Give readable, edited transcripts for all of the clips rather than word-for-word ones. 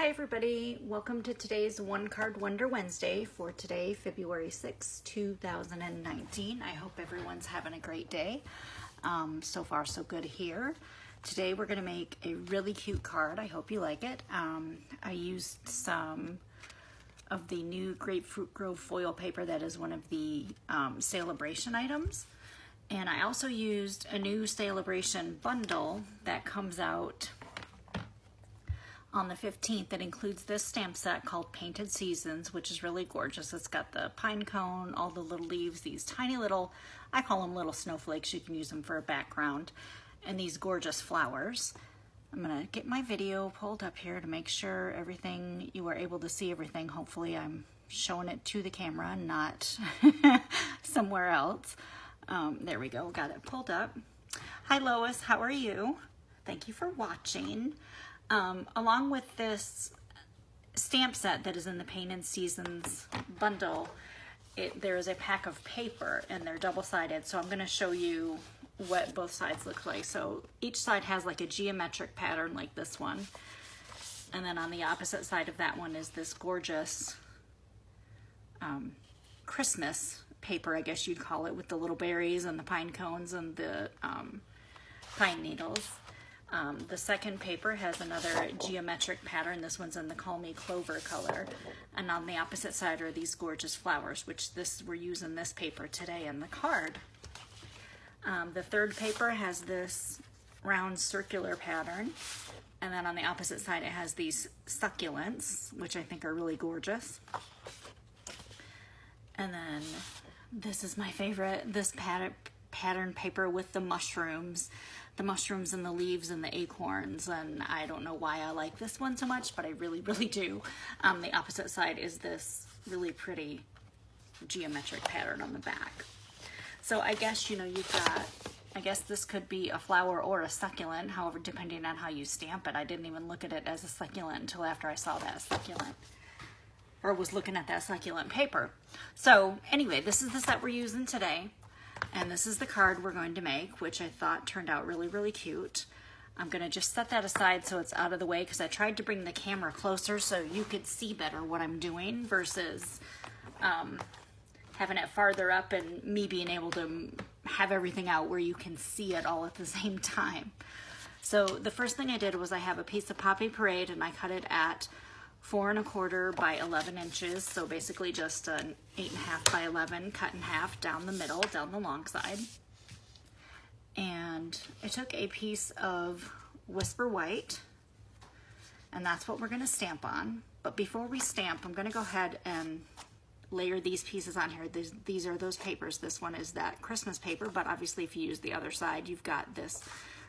Hi everybody, welcome to today's One Card Wonder Wednesday for today, February 6, 2019. I hope everyone's having a great day. So far so good here. Today we're going to make a really cute card. I hope you like it. I used some of the new Grapefruit Grove foil paper that is one of the Celebration items. And I also used a new Celebration bundle that comes out on the 15th. That includes this stamp set called Painted Seasons, which is really gorgeous. It's got the pine cone, all the little leaves, these tiny little, I call them little snowflakes. You can use them for a background, and these gorgeous flowers. I'm gonna get my video pulled up here to make sure everything, you are able to see everything. Hopefully I'm showing it to the camera and not somewhere else. There we go, got it pulled up. Hi Lois, how are you? Thank you for watching. Along with this stamp set that is in the Painted Seasons bundle, there is a pack of paper, and they're double-sided, so I'm going to show you what both sides look like. So each side has like a geometric pattern like this one, and then on the opposite side of that one is this gorgeous Christmas paper, I guess you'd call it, with the little berries and the pine cones and the pine needles. The second paper has another geometric pattern. This one's in the Call Me Clover color. And on the opposite side are these gorgeous flowers, which we're using this paper today in the card. The third paper has this round circular pattern. And then on the opposite side it has these succulents, which I think are really gorgeous. And then this is my favorite, this pattern paper with the mushrooms and the leaves and the acorns, and I don't know why I like this one so much, but I really, really do. The opposite side is this really pretty geometric pattern on the back. So I guess, you know, you've got, I guess this could be a flower or a succulent, however, depending on how you stamp it. I didn't even look at it as a succulent until after I saw that succulent, or was looking at that succulent paper. So anyway, this is the set we're using today. And this is the card we're going to make, which I thought turned out really, really cute. I'm going to just set that aside so it's out of the way, because I tried to bring the camera closer so you could see better what I'm doing versus having it farther up and me being able to have everything out where you can see it all at the same time. So the first thing I did was I have a piece of Poppy Parade, and I cut it at 4 1/4 by 11 inches, so basically just an 8 1/2 by 11 cut in half down the middle, down the long side. And I took a piece of Whisper White, and that's what we're going to stamp on. But before we stamp, I'm going to go ahead and layer these pieces on here. These are those papers. This one is that Christmas paper, but obviously if you use the other side, you've got this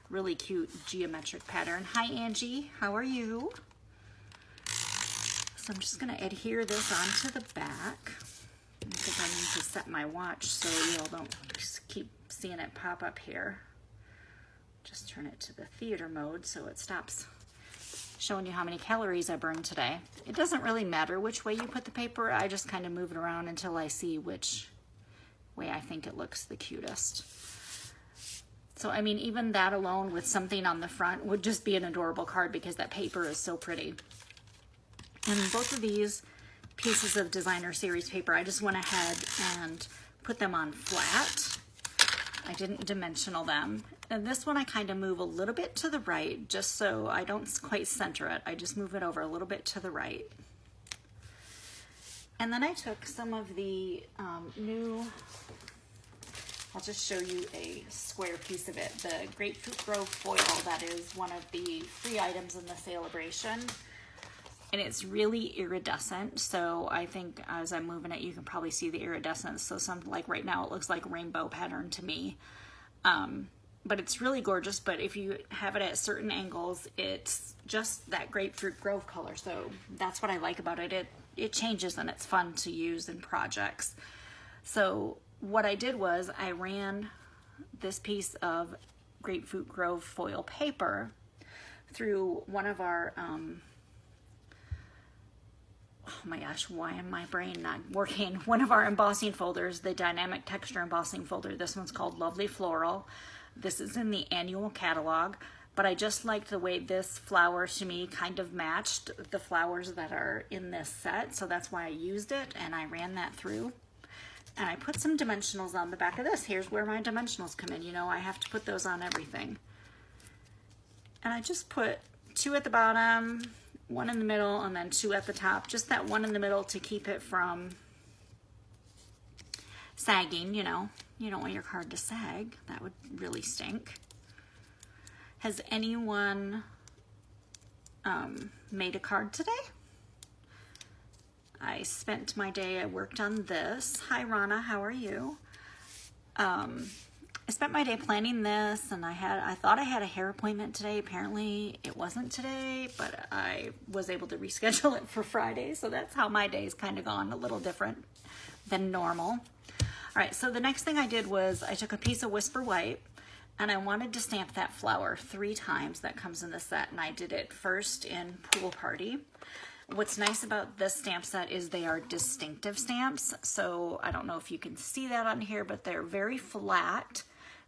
really cute geometric pattern. Hi Angie, how are you? So I'm just going to adhere this onto the back, because I need to set my watch so you all don't just keep seeing it pop up here. Just turn it to the theater mode so it stops showing you how many calories I burned today. It doesn't really matter which way you put the paper. I just kind of move it around until I see which way I think it looks the cutest. So I mean, even that alone with something on the front would just be an adorable card, because that paper is so pretty. And both of these pieces of Designer Series paper, I just went ahead and put them on flat. I didn't dimensional them. And this one I kind of move a little bit to the right, just so I don't quite center it. I just move it over a little bit to the right. And then I took some of the new, I'll just show you a square piece of it, the Grapefruit Grove foil. That is one of the free items in the Celebration. And it's really iridescent, so I think as I'm moving it, you can probably see the iridescence. So like right now, it looks like rainbow pattern to me. But it's really gorgeous, but if you have it at certain angles, it's just that Grapefruit Grove color. So that's what I like about it. It changes, and it's fun to use in projects. So what I did was I ran this piece of Grapefruit Grove foil paper through one of our, oh my gosh, why am my brain not working? One of our embossing folders, the Dynamic Texture embossing folder. This one's called Lovely Floral. This is in the annual catalog. but I just liked the way this flower to me kind of matched the flowers that are in this set. So that's why I used it, and I ran that through. And I put some dimensionals on the back of this. Here's where my dimensionals come in. You know, I have to put those on everything. And I just put 2 at the bottom, 1 in the middle, and then 2 at the top. Just that 1 in the middle to keep it from sagging, you know. You don't want your card to sag. That would really stink. Has anyone made a card today? I spent my day, I worked on this. Hi Rana, how are you? I spent my day planning this, and I thought I had a hair appointment today. Apparently it wasn't today, but I was able to reschedule it for Friday. So that's how my day's kind of gone, a little different than normal. All right, so the next thing I did was I took a piece of Whisper White, and I wanted to stamp that flower 3 times that comes in the set, and I did it first in Pool Party. What's nice about this stamp set is they are distinctive stamps. So I don't know if you can see that on here, but they're very flat,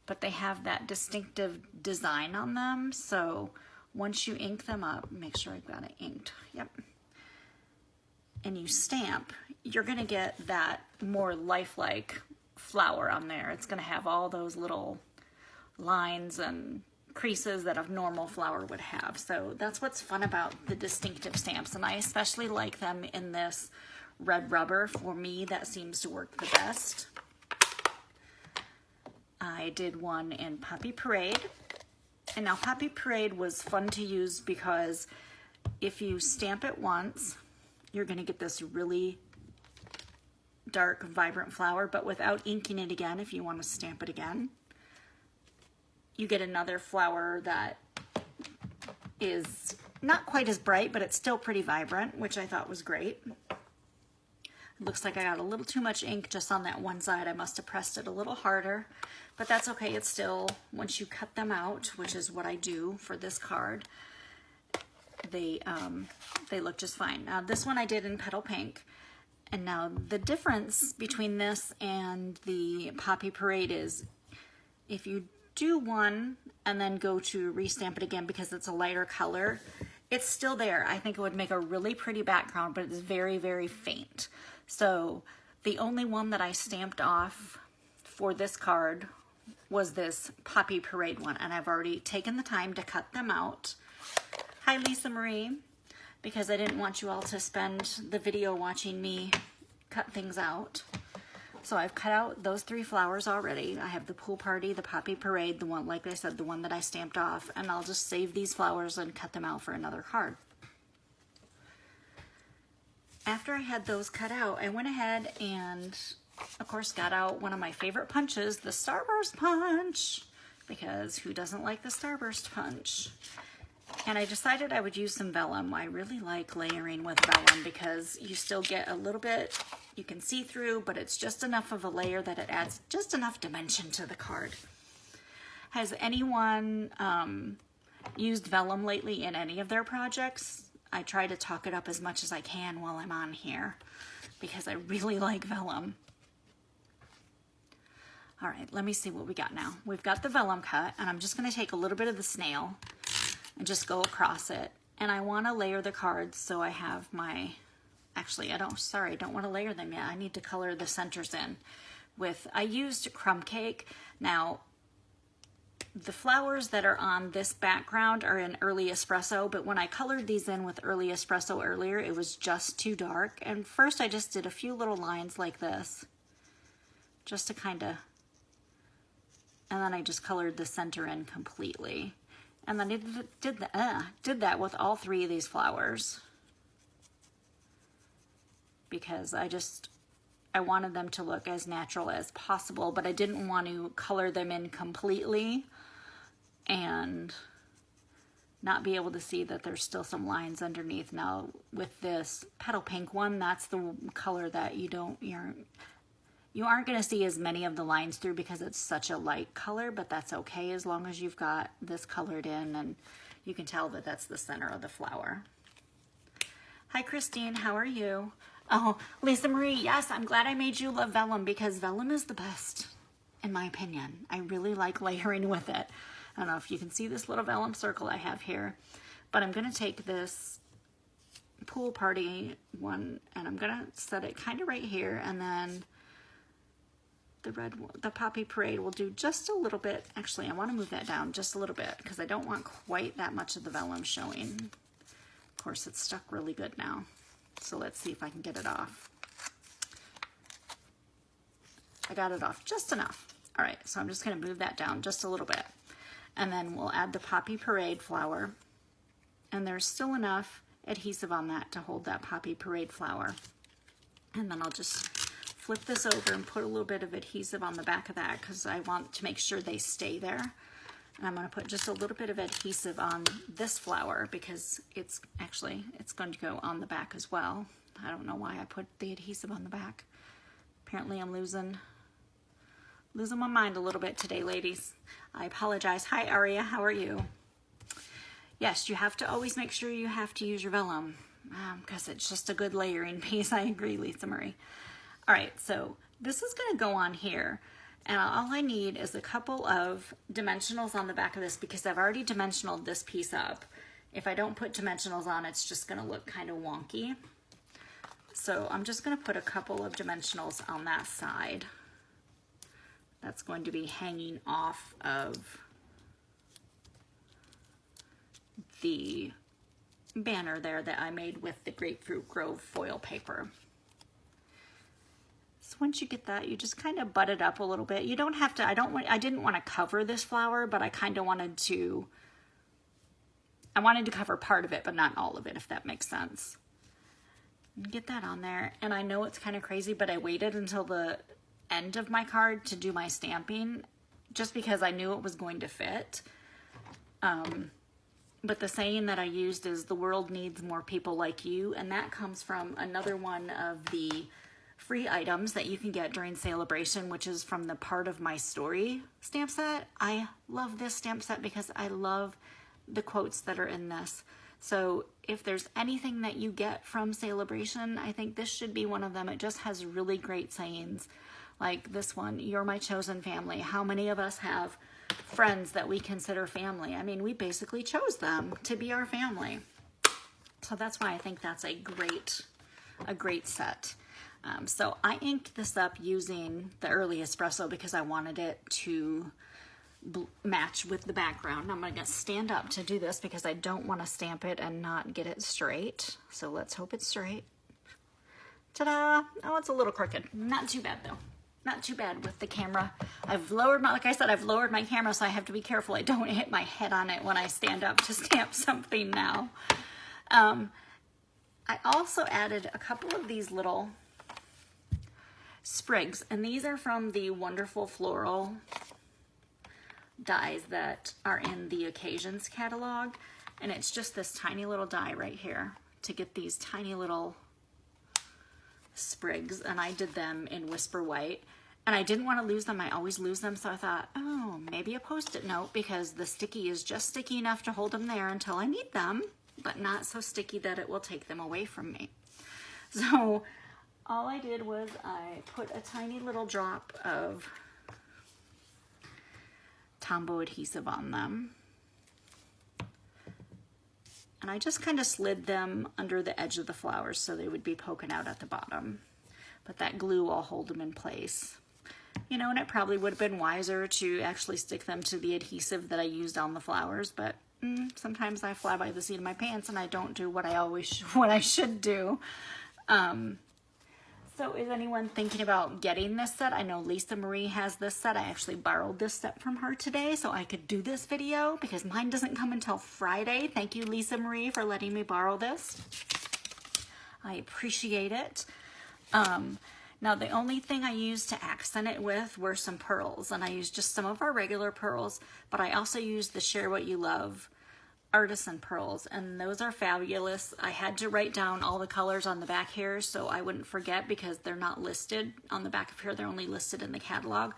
but they have that distinctive design on them. So once you ink them up, make sure I've got it inked. Yep. And you stamp, you're gonna get that more lifelike flower on there. It's gonna have all those little lines and creases that a normal flower would have. So that's what's fun about the distinctive stamps, and I especially like them in this red rubber. For me, that seems to work the best. I did one in Poppy Parade, and now Poppy Parade was fun to use because if you stamp it once, you're going to get this really dark, vibrant flower, but without inking it again, if you want to stamp it again, you get another flower that is not quite as bright, but it's still pretty vibrant, which I thought was great. It looks like I got a little too much ink just on that one side. I must have pressed it a little harder, but that's okay. It's still, once you cut them out, which is what I do for this card, they look just fine. Now this one I did in Petal Pink, and now the difference between this and the Poppy Parade is if you do one and then go to restamp it again because it's a lighter color, it's still there. I think it would make a really pretty background, but it's very, very faint. So the only one that I stamped off for this card was this Poppy Parade one, and I've already taken the time to cut them out. Hi Lisa Marie, because I didn't want you all to spend the video watching me cut things out. So I've cut out those 3 flowers already. I have the Pool Party, the Poppy Parade, the one, like I said, the one that I stamped off, and I'll just save these flowers and cut them out for another card. After I had those cut out, I went ahead and, of course, got out one of my favorite punches, the Starburst Punch, because who doesn't like the Starburst Punch? And I decided I would use some vellum. I really like layering with vellum because you still get a little bit, you can see through, but it's just enough of a layer that it adds just enough dimension to the card. Has anyone used vellum lately in any of their projects? I try to talk it up as much as I can while I'm on here because I really like vellum. All right, let me see what we got now. We've got the vellum cut, and I'm just gonna take a little bit of the snail and just go across it. And I wanna layer the cards so I have my, actually I don't wanna layer them yet. I need to color the centers in with, I used crumb cake. Now, the flowers that are on this background are in Early Espresso, but when I colored these in with Early Espresso earlier, it was just too dark. And first I just did a few little lines like this, just to kinda, and then I just colored the center in completely. And then it did that with all 3 of these flowers because I wanted them to look as natural as possible, but I didn't want to color them in completely and not be able to see that there's still some lines underneath. Now with this Petal Pink one, that's the color that you aren't going to see as many of the lines through because it's such a light color, but that's okay as long as you've got this colored in and you can tell that that's the center of the flower. Hi Christine, how are you? Oh, Lisa Marie, yes, I'm glad I made you love vellum because vellum is the best, in my opinion. I really like layering with it. I don't know if you can see this little vellum circle I have here, but I'm gonna take this Pool Party one and I'm gonna set it kind of right here, and then the Poppy Parade will do just a little bit. Actually, I want to move that down just a little bit because I don't want quite that much of the vellum showing. Of course, it's stuck really good now. So let's see if I can get it off. I got it off just enough. All right, so I'm just going to move that down just a little bit. And then we'll add the Poppy Parade flower. And there's still enough adhesive on that to hold that Poppy Parade flower. And then I'll just flip this over and put a little bit of adhesive on the back of that because I want to make sure they stay there. And I'm going to put just a little bit of adhesive on this flower because it's going to go on the back as well. I don't know why I put the adhesive on the back. Apparently I'm losing my mind a little bit today, ladies. I apologize. Hi, Aria. How are you? Yes, you have to always make sure you have to use your vellum because it's just a good layering piece. I agree, Lisa Marie. All right, so this is going to go on here, and all I need is a couple of dimensionals on the back of this because I've already dimensionaled this piece up. If I don't put dimensionals on, it's just going to look kind of wonky. So I'm just going to put a couple of dimensionals on that side. That's going to be hanging off of the banner there that I made with the Grapefruit Grove foil paper. So once you get that, you just kind of butt it up a little bit. You don't have to, I didn't want to cover this flower, but I kind of wanted to cover part of it, but not all of it, if that makes sense. Get that on there. And I know it's kind of crazy, but I waited until the end of my card to do my stamping just because I knew it was going to fit. But the saying that I used is the world needs more people like you. And that comes from another one of the free items that you can get during Celebration, which is from the Part of My Story stamp set. I love this stamp set because I love the quotes that are in this. So if there's anything that you get from Celebration, I think this should be one of them. It just has really great sayings like this one, "You're my chosen family." How many of us have friends that we consider family? I mean, we basically chose them to be our family. So that's why I think that's a great set. So I inked this up using the Early Espresso because I wanted it to match with the background. I'm going to stand up to do this because I don't want to stamp it and not get it straight. So let's hope it's straight. Ta-da! Oh, it's a little crooked. Not too bad though. Not too bad with the camera. Like I said, I've lowered my camera, so I have to be careful I don't hit my head on it when I stand up to stamp something now. I also added a couple of these little sprigs, and these are from the Wonderful Floral dies that are in the Occasions catalog, and it's just this tiny little die right here to get these tiny little sprigs, and I did them in Whisper White, and I didn't want to lose them. I always lose them, so I thought, oh, maybe a Post-it note because the sticky is just sticky enough to hold them there until I need them, but not so sticky that it will take them away from me. So all I did was I put a tiny little drop of Tombow adhesive on them. And I just kind of slid them under the edge of the flowers so they would be poking out at the bottom. But that glue will hold them in place. You know, and it probably would have been wiser to actually stick them to the adhesive that I used on the flowers, but sometimes I fly by the seat of my pants and I don't do what I should do. So is anyone thinking about getting this set? I know Lisa Marie has this set. I actually borrowed this set from her today so I could do this video because mine doesn't come until Friday. Thank you, Lisa Marie, for letting me borrow this. I appreciate it. Now the only thing I used to accent it with were some pearls, and I used just some of our regular pearls, but I also used the Share What You Love artisan pearls, and those are fabulous. I had to write down all the colors on the back here so I wouldn't forget because they're not listed on the back of here. They're only listed in the catalog.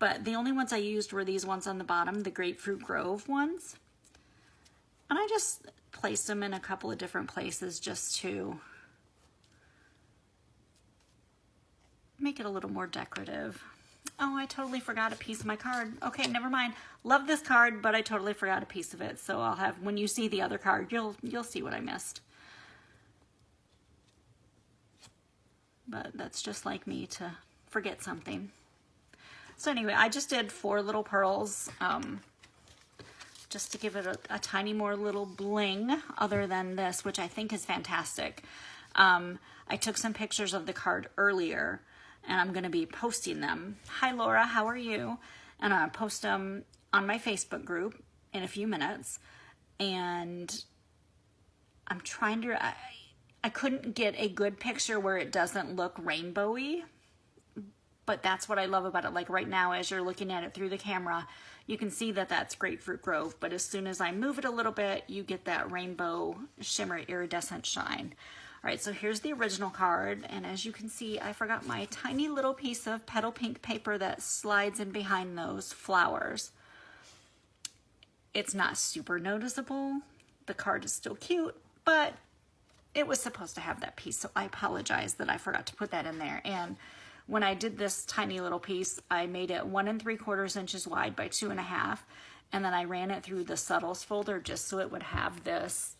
But the only ones I used were these ones on the bottom, the Grapefruit Grove ones. And I just placed them in a couple of different places just to make it a little more decorative. Oh, I totally forgot a piece of my card. Okay, never mind. Love this card, but I totally forgot a piece of it. So I'll have, when you see the other card, you'll see what I missed. But that's just like me to forget something. So anyway, I just did 4 little pearls, just to give it a tiny more little bling other than this, which I think is fantastic. I took some pictures of the card earlier, and I'm going to be posting them. Hi, Laura. How are you? And I'll post them on my Facebook group in a few minutes. And I'm trying to... I couldn't get a good picture where it doesn't look rainbowy, but that's what I love about it. Like right now, as you're looking at it through the camera, you can see that that's Grapefruit Grove, but as soon as I move it a little bit, you get that rainbow shimmer iridescent shine. All right, so here's the original card, and as you can see, I forgot my tiny little piece of petal pink paper that slides in behind those flowers. It's not super noticeable. The card is still cute, but it was supposed to have that piece, so I apologize that I forgot to put that in there. And when I did this tiny little piece, I made it 1 3/4 inches wide by 2.5, and then I ran it through the subtles folder just so it would have this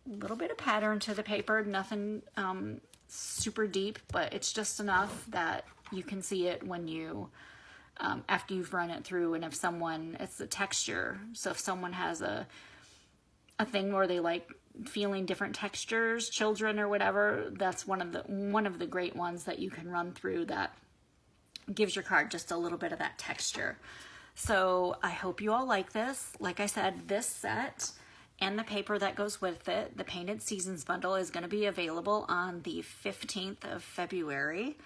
little bit of pattern to the paper. Nothing super deep, but it's just enough that you can see it when you after you've run it through. And if someone, it's the texture, so if someone has a thing where they like feeling different textures, children or whatever, that's one of the great ones that you can run through that gives your card just a little bit of that texture. So I hope you all like this. Like I said, this set and the paper that goes with it, the Painted Seasons bundle, is going to be available on the 15th of February.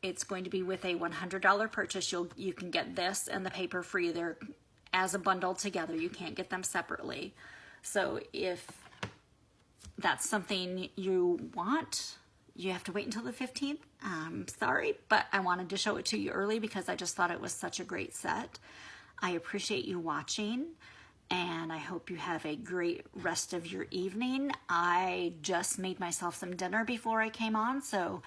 It's going to be with a $100 purchase. You can get this and the paper free. They're as a bundle together. You can't get them separately. So if that's something you want, you have to wait until the 15th. I'm sorry, but I wanted to show it to you early because I just thought it was such a great set. I appreciate you watching, and I hope you have a great rest of your evening. I just made myself some dinner before I came on, so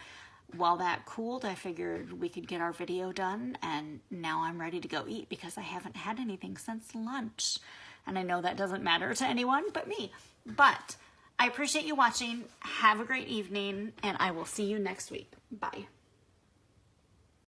while that cooled, I figured we could get our video done, and now I'm ready to go eat because I haven't had anything since lunch. And I know that doesn't matter to anyone but me. But I appreciate you watching. Have a great evening, and I will see you next week. Bye.